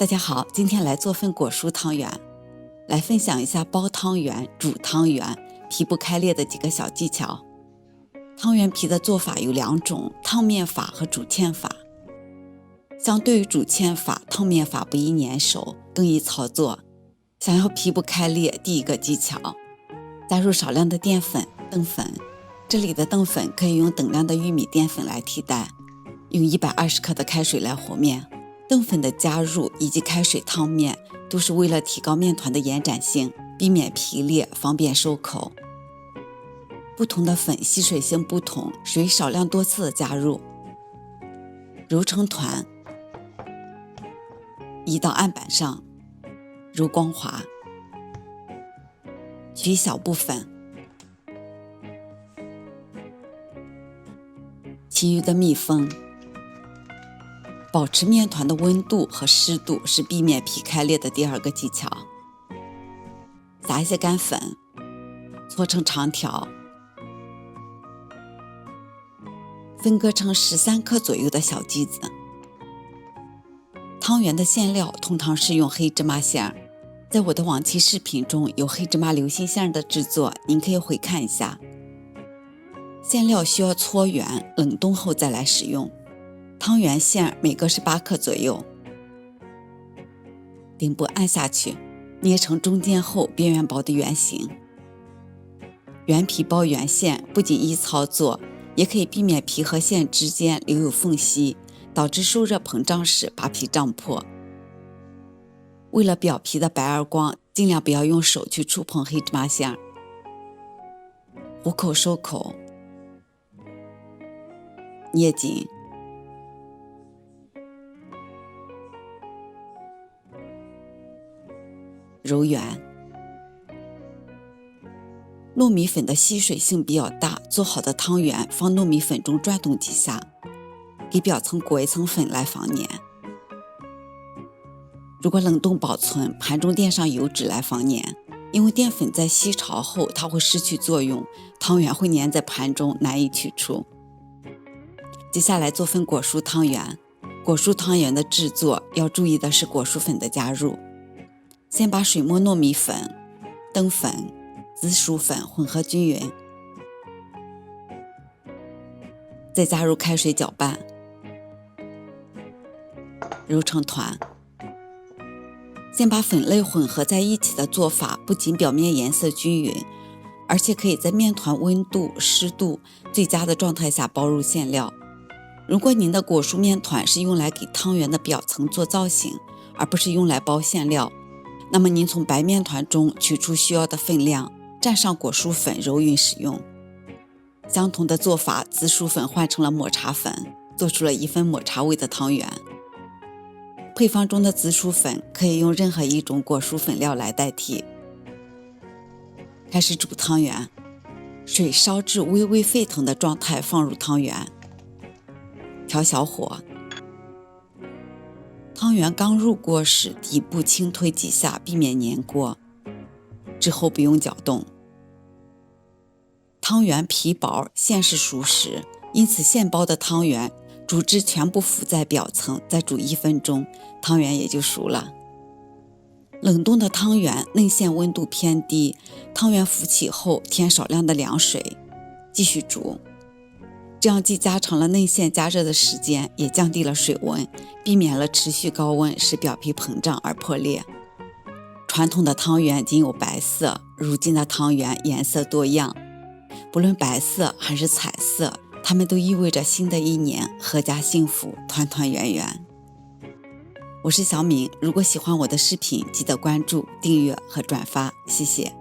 大家好，今天来做份果蔬汤圆，来分享一下包汤圆、煮汤圆皮不开裂的几个小技巧。汤圆皮的做法有两种，烫面法和煮芡法。相对于煮芡法，烫面法不易粘手，更易操作。想要皮不开裂，第一个技巧，加入少量的淀粉、澄粉。这里的澄粉可以用等量的玉米淀粉来替代，用120克的开水来和面。澄粉的加入以及开水烫面都是为了提高面团的延展性，避免皮裂，方便收口。不同的粉吸水性不同，水少量多次的加入，揉成团，移到案板上，揉光滑，取小部分，其余的密封。保持面团的温度和湿度是避免皮开裂的第二个技巧。撒一些干粉，搓成长条，分割成13克左右的小剂子。汤圆的馅料通常是用黑芝麻馅，在我的往期视频中有黑芝麻流心馅的制作，您可以回看一下。馅料需要搓圆，冷冻后再来使用。汤圆馅每个是8克左右，顶部按下去，捏成中间厚边缘薄的圆形。圆皮包圆馅不仅易操作，也可以避免皮和馅之间留有缝隙，导致受热膨胀时把皮胀破。为了表皮的白而光，尽量不要用手去触碰黑芝麻馅。虎口收口，捏紧，揉圆。糯米粉的吸水性比较大，做好的汤圆放糯米粉中转动几下，给表层裹一层粉来防粘。如果冷冻保存，盘中垫上油纸来防粘，因为淀粉在吸潮后它会失去作用，汤圆会粘在盘中，难以取出。接下来做份果蔬汤圆。果蔬汤圆的制作要注意的是果蔬粉的加入。先把水磨糯米粉、澄粉、紫薯粉混合均匀，再加入开水搅拌，揉成团。先把粉类混合在一起的做法，不仅表面颜色均匀，而且可以在面团温度、湿度最佳的状态下包入馅料。如果您的果蔬面团是用来给汤圆的表层做造型，而不是用来包馅料，那么您从白面团中取出需要的分量，蘸上果蔬粉揉匀使用。相同的做法，紫薯粉换成了抹茶粉，做出了1分抹茶味的汤圆。配方中的紫薯粉可以用任何一种果蔬粉料来代替。开始煮汤圆，水烧至微微沸腾的状态放入汤圆，调小火。汤圆刚入锅时，底部轻推几下，避免粘锅，之后不用搅动。汤圆皮薄，馅是熟食，因此现包的汤圆煮汁全部浮在表层，再煮1分钟，汤圆也就熟了。冷冻的汤圆内馅温度偏低，汤圆浮起后添少量的凉水，继续煮。这样既加长了内馅加热的时间，也降低了水温，避免了持续高温使表皮膨胀而破裂。传统的汤圆仅有白色，如今的汤圆颜色多样，不论白色还是彩色，它们都意味着新的一年阖家幸福，团团圆圆。我是小敏，如果喜欢我的视频，记得关注、订阅和转发，谢谢。